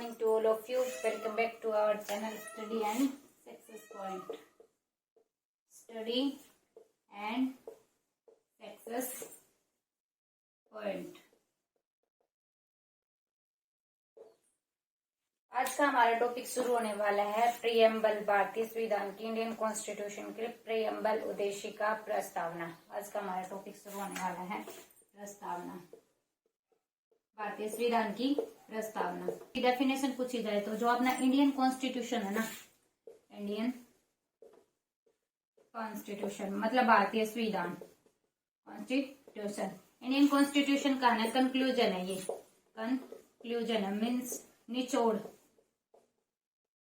morning to all of you. Welcome back to our channel Study and Success Point. Study and Success Point. आज का हमारा topic शुरू होने वाला है प्रियम्बल, भारतीय संविधान की, इंडियन कॉन्स्टिट्यूशन के प्रियम्बल, उद्देशिका, प्रस्तावना। आज का हमारा टॉपिक शुरू होने वाला है प्रस्तावना, भारतीय संविधान की प्रस्तावना। डेफिनेशन पूछी जाए तो जो अपना इंडियन कॉन्स्टिट्यूशन है ना, इंडियन कॉन्स्टिट्यूशन मतलब भारतीय संविधान, कॉन्स्टिट्यूशन, इंडियन कॉन्स्टिट्यूशन का है कंक्लूजन है, ये कंक्लूजन है, मीन्स निचोड़।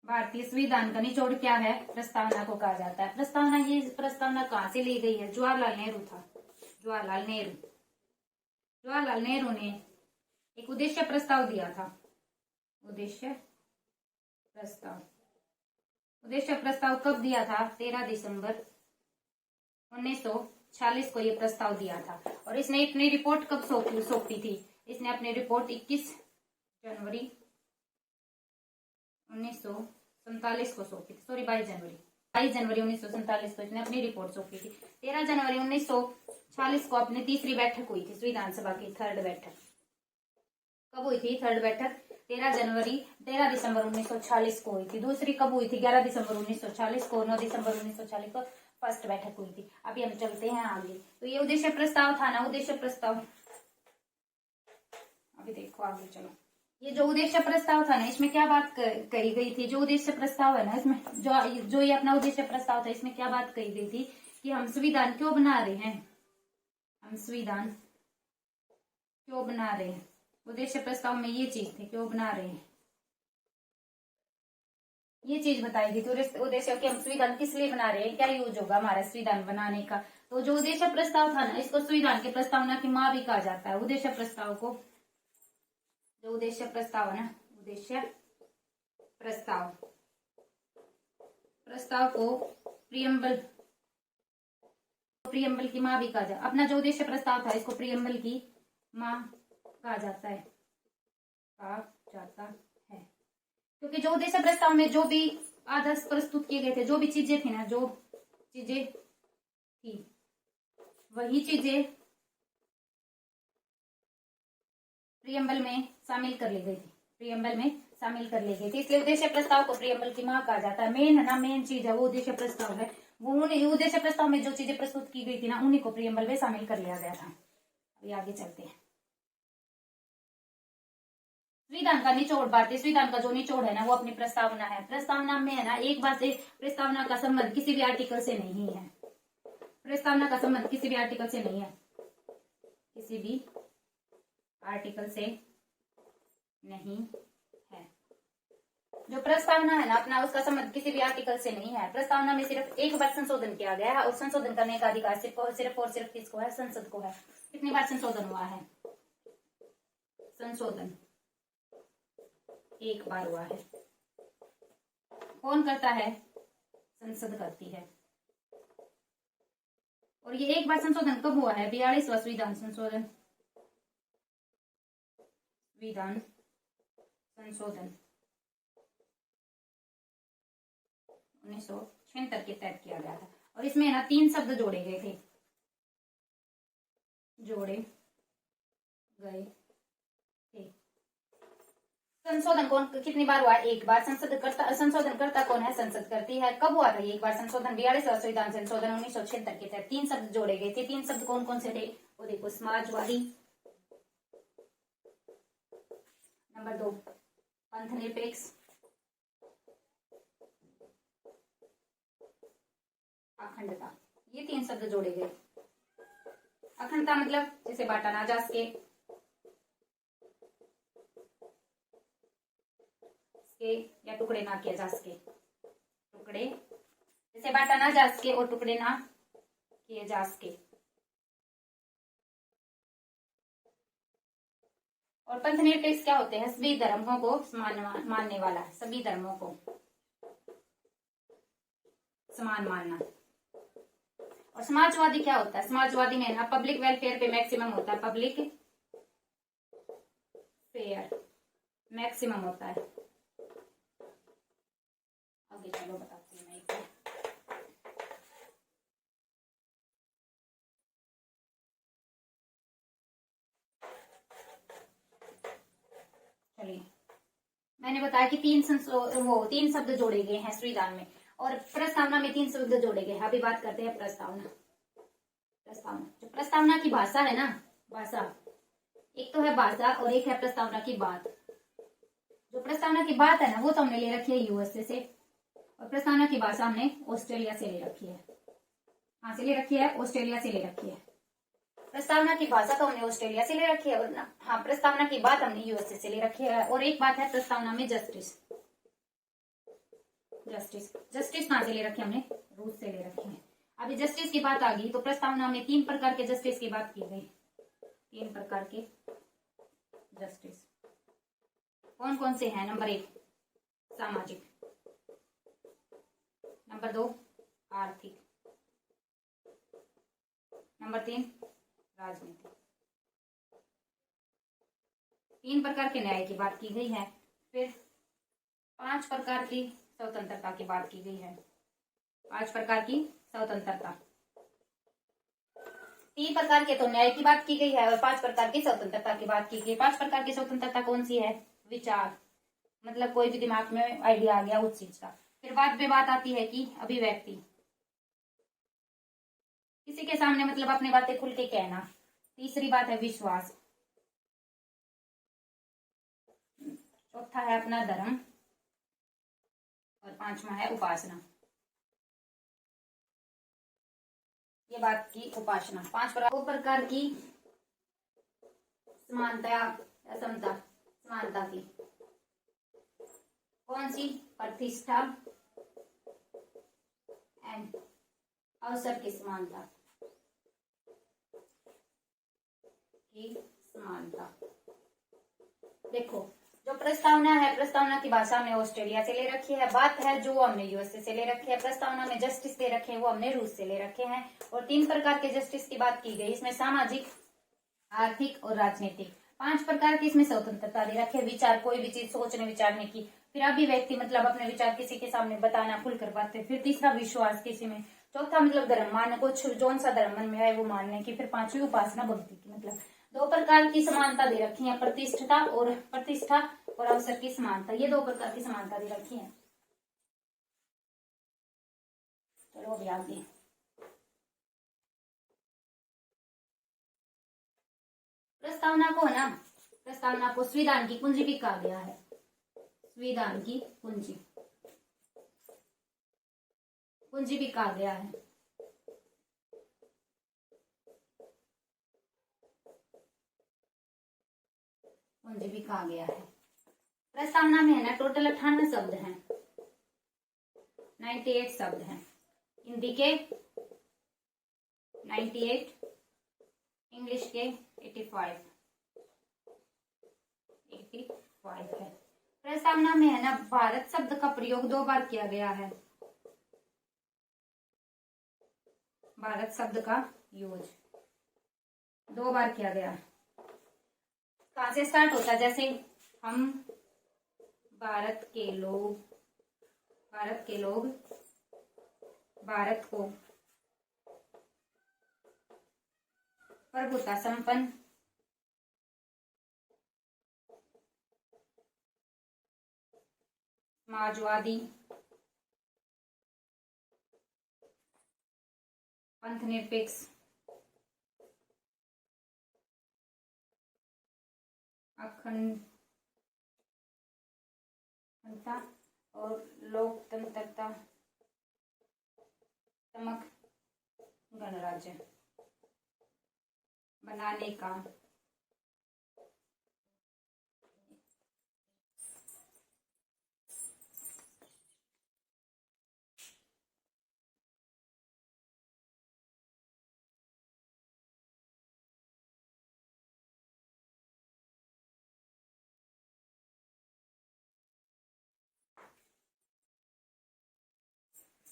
भारतीय संविधान का निचोड़ क्या है? प्रस्तावना को कहा जाता है। प्रस्तावना, ये प्रस्तावना कहाँ से ली गई है? जवाहरलाल नेहरू था, जवाहरलाल नेहरू ने एक उद्देश्य प्रस्ताव दिया था। उद्देश्य प्रस्ताव कब दिया था? 13 दिसंबर 1946 को ये प्रस्ताव दिया था। और इसने अपनी रिपोर्ट कब सौंपी थी? इसने अपनी रिपोर्ट 21 जनवरी 1947 को सौंपी थी। सॉरी 22 जनवरी 1947 को इसने अपनी रिपोर्ट सौंपी थी। 13 जनवरी 1946 को अपनी तीसरी बैठक हुई थी विधानसभा की, थर्ड बैठक। कब हुई थी थर्ड बैठक? 13 दिसंबर 1946 को हुई थी। दूसरी कब हुई थी? 11 दिसंबर 1946 को। 9 दिसंबर 1946 को फर्स्ट बैठक हुई थी। अभी हम चलते हैं आगे। तो ये उद्देश्य प्रस्ताव था ना, उद्देश्य प्रस्ताव, अभी देखो आगे चलो। ये जो उद्देश्य प्रस्ताव था ना, इसमें क्या बात कही गई थी? जो उद्देश्य प्रस्ताव है ना, इसमें जो ये अपना उद्देश्य प्रस्ताव था, इसमें क्या बात कही गई थी कि हम संविधान क्यों बना रहे हैं, हम संविधान क्यों बना रहे हैं। उद्देश्य प्रस्ताव में ये चीज थी, क्यों बना रहे हैं, ये चीज बताई गई थी। उद्देश्य कि हम संविधान किस लिए बना रहे हैं, क्या यूज होगा हमारा संविधान बनाने का। तो जो उद्देश्य प्रस्ताव था ना, इसको संविधान की प्रस्तावना की माँ भी कहा जाता है। उद्देश्य प्रस्ताव को, जो उद्देश्य प्रस्ताव है ना, उद्देश्य प्रस्ताव को प्रियम्बल की माँ भी कहा जाता है। अपना जो उद्देश्य प्रस्ताव था, इसको प्रियम्बल की माँ कहा जाता है, क्योंकि जो उद्देश्य प्रस्ताव में जो भी आदर्श प्रस्तुत किए गए थे, जो भी चीजें थी ना, जो चीजें थी वही चीजें प्रियम्बल में शामिल कर ली गई थी। इसलिए उद्देश्य प्रस्ताव को प्रियम्बल की माँ कहा जाता है। मेन चीज है वो उद्देश्य प्रस्ताव है। वो उद्देश्य प्रस्ताव में जो चीजें प्रस्तुत की गई थी ना, उन्हीं को प्रियम्बल में शामिल कर लिया गया था। अभी आगे चलते हैं। संविधान का निचोड़, भारतीय संविधान का जो निचोड़ है ना, वो अपनी प्रस्तावना है। प्रस्तावना में है ना, एक बात से, प्रस्तावना का संबंध किसी भी आर्टिकल से नहीं है। प्रस्तावना का संबंध किसी भी आर्टिकल से नहीं है, किसी भी आर्टिकल से नहीं है। जो प्रस्तावना है ना अपना, उसका संबंध किसी भी आर्टिकल से नहीं है। प्रस्तावना में सिर्फ एक बार संशोधन किया गया है, और संशोधन करने का अधिकार सिर्फ और सिर्फ किसको है? संसद को है। कितनी बार संशोधन हुआ है? संशोधन एक बार हुआ है। कौन करता है? संसद करती है। और ये एक बार संशोधन कब हुआ है? 42वां संविधान संशोधन, 1976 के तहत किया गया था। और इसमें ना 3 शब्द जोड़े गए थे। संशोधन कौन कितनी बार हुआ? एक बार। संशोधन करता कौन है? संसद करती है। कब हुआ था ये एक बार संशोधन? 42वां संविधान संशोधन 1976 के तहत 3 शब्द जोड़े गए थे। 3 शब्द कौन कौन से थे? वो देखो, समाजवादी, नंबर 2 पंथनिरपेक्ष, अखंडता। ये 3 शब्द जोड़े गए। अखंडता मतलब जिसे बांटा ना जा सके, या टुकड़े ना किया जा सके, टुकड़े जिसे बांटा ना जा सके और टुकड़े ना किए जा सके। और पंथनिरपेक्ष क्या होते हैं? सभी धर्मों को मानने वाला, सभी धर्मों को समान मानना। और समाजवादी क्या होता है? समाजवादी में ना पब्लिक वेलफेयर पे मैक्सिमम होता है, पब्लिक फेयर मैक्सिमम होता है। आगे चलो बताती हूँ मैं एक बार। चलिए, मैंने बताया कि तीन शब्द जोड़े गए हैं स्त्रीदान में, और प्रस्तावना में 3 शब्द जोड़े गए हैं। अभी बात करते हैं प्रस्तावना। प्रस्तावना, जो प्रस्तावना की भाषा है ना, भाषा, एक तो है भाषा और एक है प्रस्तावना की बात। जो प्रस्तावना की बात है ना, वो तो हमने ले रखी है यूएसए से, और प्रस्तावना की भाषा हमने ऑस्ट्रेलिया से ले रखी है। कहाँ से ले रखी है? ऑस्ट्रेलिया से ले रखी है। प्रस्तावना की भाषा तो हमने ऑस्ट्रेलिया से ले रखी है, और हाँ, प्रस्तावना की बात हमने यूएसए से ले रखी है। और एक बात है प्रस्तावना में जस्टिस, जस्टिस, जस्टिस कहाँ से ले रखी है? हमने रूस से ले रखी है। अभी जस्टिस की बात आ गई तो प्रस्तावना में 3 प्रकार के जस्टिस की बात की गई। 3 प्रकार के जस्टिस कौन कौन से हैं? नंबर 1 सामाजिक, नंबर 2 आर्थिक, नंबर 3 राजनीतिक। 3 प्रकार के न्याय की बात की गई है। फिर 5 प्रकार की स्वतंत्रता की बात की गई है। 5 प्रकार की स्वतंत्रता, 3 प्रकार के तो न्याय की बात की गई है, और 5 प्रकार की स्वतंत्रता की बात की गई। 5 प्रकार की स्वतंत्रता कौन सी है? विचार, मतलब कोई भी दिमाग में आइडिया आ गया उस चीज का। फिर बाद में बात आती है कि अभिव्यक्ति, किसी के सामने मतलब अपनी बातें खुल के कहना। तीसरी बात है विश्वास। चौथा है अपना धर्म, और 5वां है उपासना। ये बात की उपासना। 2 प्रकार की समानता या असमता, समानता की कौन सी? प्रतिष्ठा एंड अवसर की समानता, की समानता। देखो, जो प्रस्तावना है, प्रस्तावना की भाषा हमने ऑस्ट्रेलिया से ले रखी है। बात है जो हमने यूएसए से ले रखी है। प्रस्तावना में जस्टिस दे रखे हैं, वो हमने रूस से ले रखे हैं। और 3 प्रकार के जस्टिस की बात की गई, इसमें सामाजिक, आर्थिक और राजनीतिक। 5 प्रकार की इसमें स्वतंत्रता दे रखे, विचार, कोई भी चीज सोचने विचारने की। फिर अभिव्यक्ति, मतलब अपने विचार किसी के सामने बताना, खुलकर बातें। फिर तीसरा विश्वास किसी में। चौथा मतलब धर्म, मानना, कुछ जौन सा धर्म मन में आए वो मानने की। फिर 5वीं उपासना, भक्ति की। मतलब 2 प्रकार की समानता दे रखी है, प्रतिष्ठा और अवसर की समानता। ये 2 प्रकार की समानता दे रखी है। चलो अभी आगे। प्रस्तावना को है ना, प्रस्तावना को संविधान की कुंजी भी कहा गया है। संविधान की कुंजी, कुंजी भी कहा गया है। कुंजी भी कहा गया है। प्रस्तावना में है ना टोटल 98 शब्द हैं, 98 शब्द हैं। हिंदी के 98, इंग्लिश के 85 है। प्रस्तावना में है ना भारत शब्द का प्रयोग 2 बार किया गया है। भारत शब्द का यूज 2 बार किया गया। कहां से स्टार्ट होता है? जैसे हम भारत के लोग, भारत को प्रभुता संपन्न, समाजवादी, पंथ निरपेक्ष, अखंडता और लोकतंत्रता समक गणराज्य बनाने का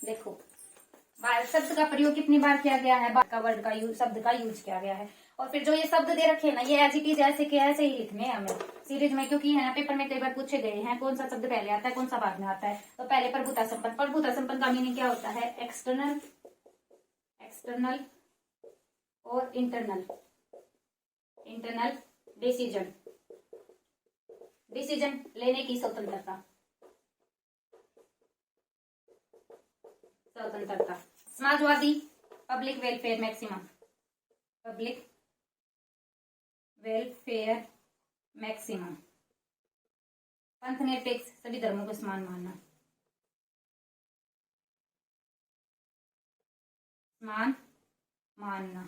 देखो, भारत शब्द का प्रयोग कितनी बार किया गया है? भारत का वर्ड का यूज, शब्द का यूज किया गया है। और फिर जो ये शब्द दे रखे हैं ना, ये एज इट इज ऐसे के ऐसे ही लिखने हैं हमें सीरीज में, क्योंकि है ना पेपर में कई बार पूछे गए हैं कौन सा शब्द पहले आता है कौन सा बाद में आता है। तो पहले प्रभुता संपन्न, प्रभुता संपन्न का मीनिंग क्या होता है? एक्सटर्नल, एक्सटर्नल और इंटरनल, इंटरनल डिसीजन, डिसीजन लेने की स्वतंत्रता, स्वतंत्रता। समाजवादी, public welfare maximum, public welfare maximum. पंथनिरपेक्ष, सभी धर्मों को समान मानना, समान मानना।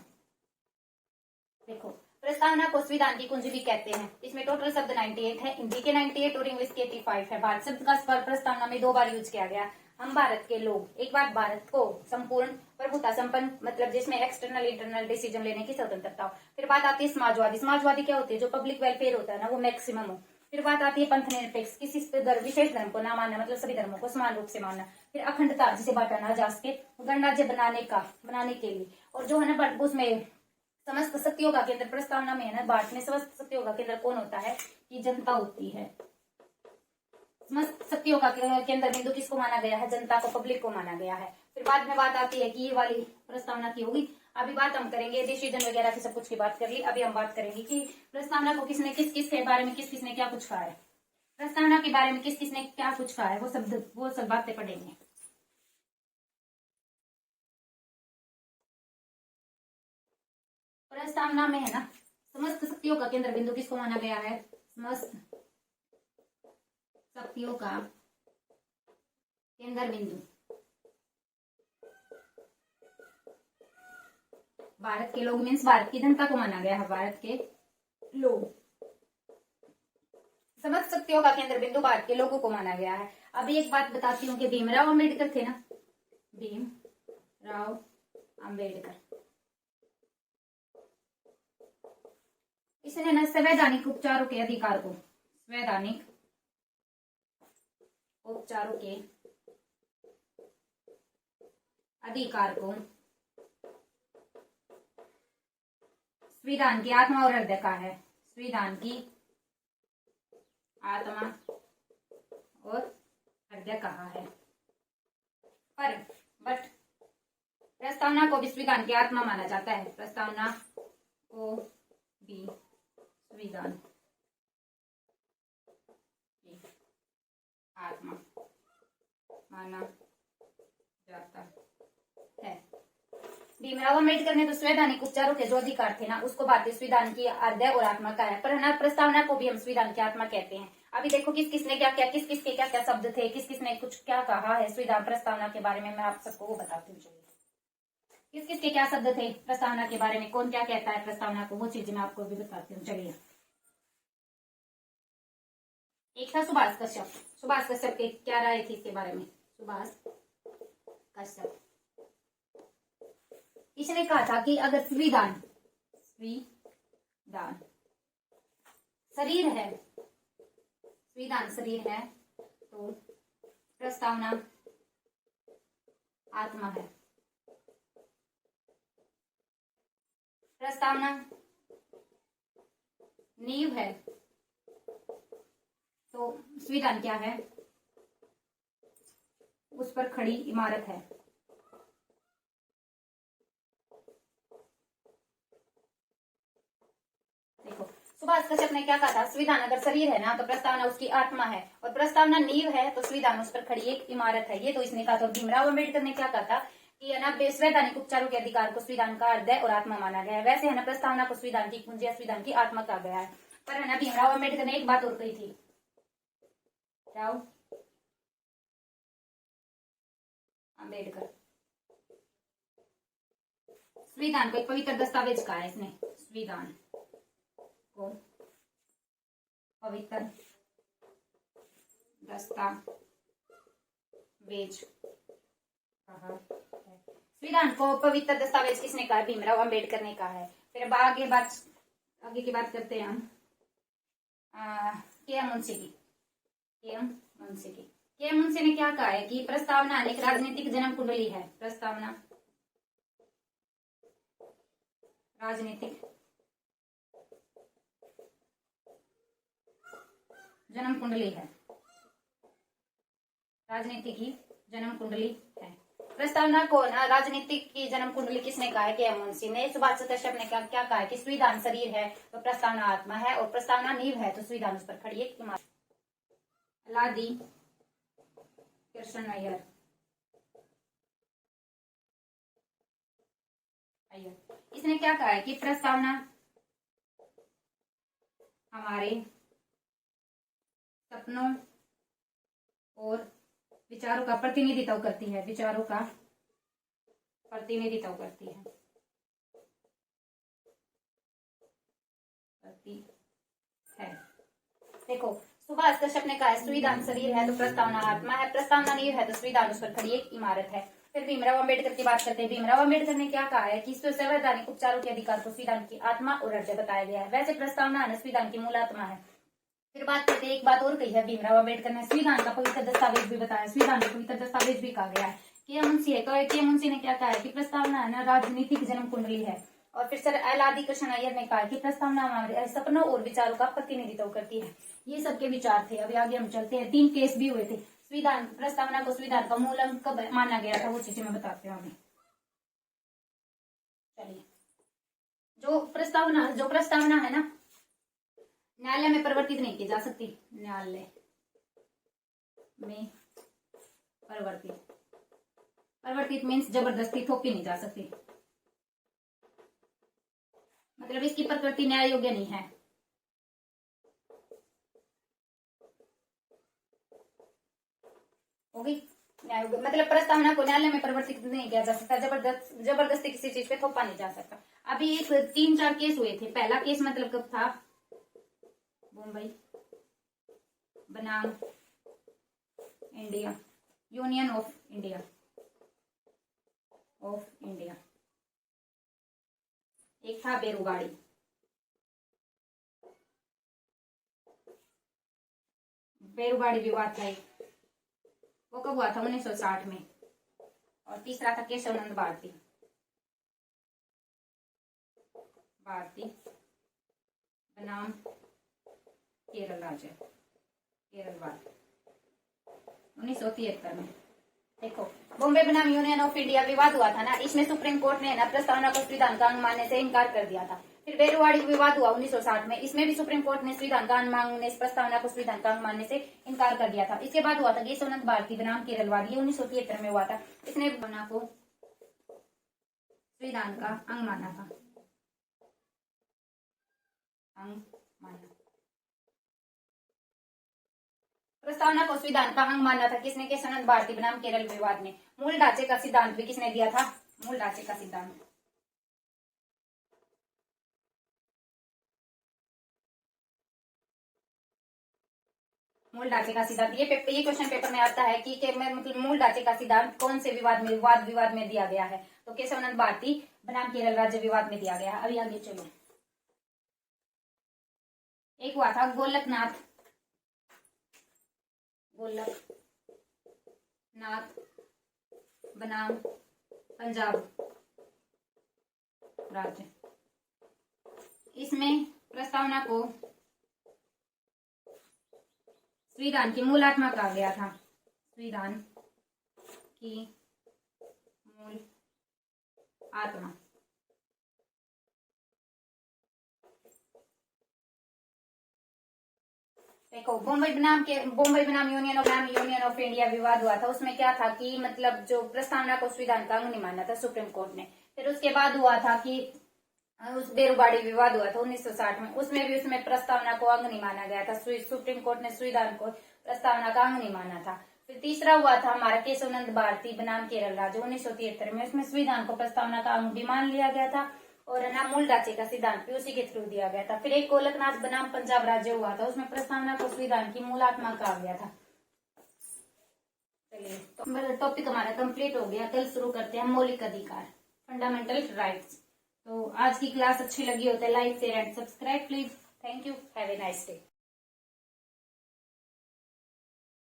देखो प्रस्तावना को संविधान की कुंजी भी कहते हैं। इसमें टोटल शब्द 98 है, हिंदी के 98 और इंग्लिश के 85 है। भारत शब्द का प्रस्तावना में 2 बार यूज किया गया। हम भारत के लोग, एक बार भारत को संपूर्ण प्रभुता संपन्न, मतलब जिसमें एक्सटर्नल इंटरनल डिसीजन लेने की स्वतंत्रता हो। फिर बात आती है समाजवादी, समाजवादी क्या होती है? जो पब्लिक वेलफेयर होता है ना वो मैक्सिमम हो। फिर बात आती है पंथनिरपेक्ष, किसी विशेष धर्म को ना मानना, मतलब सभी धर्मों को समान रूप से मानना। फिर अखंडता, जिसे बांटा ना जा सके, गणराज्य बनाने के लिए। और जो है ना उसमें समस्त शक्तियों का केंद्र, प्रस्तावना में है ना भारत में समस्त शक्तियों का केंद्र कौन होता है? कि जनता होती है। समस्त शक्तियों का केंद्र बिंदु किसको माना गया है? जनता को, पब्लिक को माना गया है। फिर बाद में बात आती है कि ये वाली प्रस्तावना की होगी। अभी बात हम करेंगे डिसीजन वगैरह की, सब कुछ की बात कर ली। अभी हम बात करेंगे कि प्रस्तावना को किसने, किस किस के बारे में किस किसने क्या कुछ कहा है, प्रस्तावना के बारे में किस किसने क्या कुछ कहा है, वो सब बातें पढ़ेंगे। प्रस्तावना में है ना समस्त शक्तियों का केंद्र बिंदु किसको माना गया है? समस्त शक्तियों का केंद्र बिंदु भारत के लोग, मीन्स भारत की जनता को माना गया है। भारत के लोग, समस्त शक्तियों का केंद्र बिंदु भारत के लोगों को माना गया है। अभी एक बात बताती हूँ कि भीमराव अंबेडकर थे ना, भीमराव अंबेडकर, इसने ना संवैधानिक उपचारों के अधिकार को, संवैधानिक उपचारों के अधिकार को संविधान की आत्मा और हृदय का है, संविधान की आत्मा और हृदय कहा है। बट प्रस्तावना को भी संविधान की आत्मा माना जाता है। प्रस्तावना को भी संविधान की आत्मा माना जाता है। भीमराव अम्बेडकर ने तो संवैधानिक उपचारों के जो अधिकार थे ना उसको भारतीय संविधान की हृदय और आत्मा का है, पर ना प्रस्तावना को भी हम संविधान की आत्मा कहते हैं। अभी देखो किस किसने क्या क्या, किस किसके क्या क्या शब्द थे, किस किसने कुछ क्या कहा है संविधान प्रस्तावना के बारे में, मैं आप सबको वो बताती हूँ। किस किसके क्या शब्द थे प्रस्तावना के बारे में, कौन क्या कहता है प्रस्तावना को, वो चीज मैं आपको भी बताती हूँ। चलिए, एक था सुभाष कश्यप। सुभाष कश्यप के क्या राय थी इसके बारे में? सुभाष कश्यप, इसने कहा था कि अगर संविधान शरीर है, संविधान शरीर है तो प्रस्तावना आत्मा है। प्रस्तावना नींव है तो संविधान क्या है? उस पर खड़ी इमारत है। देखो सुभाष कश्यप ने क्या कहा था? संविधान अगर शरीर है ना तो प्रस्तावना उसकी आत्मा है, और प्रस्तावना नींव है तो संविधान उस पर खड़ी एक इमारत है। ये तो इसने कहा था। भीमराव अम्बेडकर ने क्या कहा था कि है ना संवैधानिक उपचारों के अधिकार को संविधान का हृदय और आत्मा माना गया है। वैसे है ना प्रस्तावना को संविधान की कुंजी या संविधान की आत्मा कहा गया है। पर है ना भीमराव अम्बेडकर ने एक बात और कही थी। राव अम्बेडकर संविधान को एक पवित्र दस्तावेज कहा है इसने। संविधान को पवित्र दस्तावेज कहा है। संविधान को पवित्र दस्तावेज किसने कहा? भीमराव अम्बेडकर ने कहा है। फिर आगे की बात करते हैं हम के.एम. मुंशी की। के.एम. मुंशी ने क्या कहा है कि प्रस्तावना एक राजनीतिक जन्म कुंडली है। प्रस्तावना राजनीतिक जन्म कुंडली है, राजनीति की जन्म कुंडली है। प्रस्तावना को राजनीतिक की जन्म कुंडली किसने कहा है? के.एम. मुंशी ने। सुभाष चंद्र कश्यप ने क्या कहा है कि संविधान शरीर है तो प्रस्तावना आत्मा है, और प्रस्तावना नींव है तो संविधान उस पर खड़ी है। अलादी कृष्ण अय्यर, इसने क्या कहा है कि प्रस्तावना हमारे सपनों और विचारों का प्रतिनिधित्व करती है, विचारों का प्रतिनिधित्व करती है, देखो सुभाष कश्यप ने कहा है संविधान शरीर है तो प्रस्तावना आत्मा है, प्रस्तावना नींव है तो संविधान उस पर खड़ी एक इमारत है। फिर भीमराव अम्बेडकर की बात करते हैं। भीमराव अम्बेडकर ने क्या कहा है कि संवैधानिक उपचारों के अधिकार को संविधान की आत्मा और अर्ज बताया गया है। वैसे प्रस्तावना संविधान की मूल आत्मा है। फिर बात करते हैं, एक बात और कही है भीमराव अम्बेडकर ने, संविधान का पवित्र दस्तावेज भी बताया, संविधान का पवित्र दस्तावेज भी कहा गया है। के.एम. मुंशी ने क्या कहा है कि प्रस्तावना है ना राजनीतिक जन्म कुंडली है। और फिर सर अलादी कृष्ण अय्यर ने कहा कि प्रस्तावना हमारे सपनों और विचारों का प्रतिनिधित्व करती है। ये सबके विचार थे। अभी आगे हम चलते हैं। 3 केस भी हुए थे। संविधान प्रस्तावना को संविधान का मूल अंग कब माना गया था वो चीजें मैं बताती हूँ। चलिए, जो प्रस्तावना है ना न्यायालय में परिवर्तित नहीं की जा सकती। न्यायालय में परिवर्तित मीन्स जबरदस्ती थोपी नहीं जा सकती, मतलब इसकी प्रकृति न्याय योग्य नहीं है। होगी न्याय योग्य, मतलब प्रस्तावना को न्यायालय में परिवर्तित नहीं किया जा सकता, जबरदस्ती किसी चीज पे थोपा नहीं जा सकता। अभी एक 3-4 केस हुए थे। पहला केस मतलब कब था? मुंबई बनाम इंडिया, यूनियन ऑफ इंडिया। एक था बेरुगाड़ी। बेरुगाड़ी विवाद था एक, वो कब हुआ था? 1960 में। और तीसरा था केशवानंद भारती बनाम केरल राज्य, केरल वाद 1973 में। देखो बॉम्बे बनाम यूनियन ऑफ इंडिया विवाद हुआ था ना, इसमें सुप्रीम कोर्ट ने ना प्रस्तावना को संविधान का अंग मानने से इनकार कर दिया था। फिर बेरुवाड़ी विवाद हुआ 1960 में, इसमें भी सुप्रीम कोर्ट ने संविधान का अंग मांगने से प्रस्तावना को संविधान का अंग मानने से इनकार कर दिया था। इसके बाद हुआ था केशवानंद भारती बनाम केरलवाद, ये 1973 में हुआ था। इसने प्रस्तावना को संविधान का अंग माना था, प्रस्तावना को संविधान का अंग माना था। किसने? केशवानंद भारती बनाम केरल विवाद ने। मूल ढांचे का सिद्धांत भी किसने दिया था? मूल ढांचे का सिद्धांत ये क्वेश्चन पेपर में आता है कि मतलब मूल ढांचे का सिद्धांत कौन से विवाद में दिया गया है? तो केशवानंद भारती बनाम केरल राज्य विवाद में दिया गया। अभी आगे चलो। एक हुआ था गोलकनाथ बनाम पंजाब राज्य। इसमें प्रस्तावना को संविधान की मूल आत्मा कहा गया था, संविधान की मूल आत्मा। देखो बॉम्बे बनाम यूनियन ऑफ इंडिया विवाद हुआ था। उसमें क्या था कि मतलब जो प्रस्तावना को संविधान का अंग नहीं माना था सुप्रीम कोर्ट ने। फिर उसके बाद हुआ था कि उस बेरुगाड़ी विवाद हुआ था 1960 में, उसमें प्रस्तावना को अंग नहीं माना गया था। सुप्रीम कोर्ट ने संविधान को प्रस्तावना का अंग नहीं माना था। फिर तीसरा हुआ था हमारा केशवानंद भारती बनाम केरल राज्य 1973 में, उसमें संविधान को प्रस्तावना का अंग भी मान लिया गया था और ना मूल ढांचे का सिद्धांत भी उसी के थ्रू दिया गया था। फिर एक गोलकनाथ बनाम पंजाब राज्य हुआ था, उसमें प्रस्तावना को संविधान की मूल आत्मा कहा गया था। चलिए तो टॉपिक हमारा कंप्लीट हो गया। कल शुरू करते हैं मौलिक अधिकार, फंडामेंटल राइट्स। तो आज की क्लास अच्छी लगी हो तो like share and subscribe please. Thank you, have a nice day.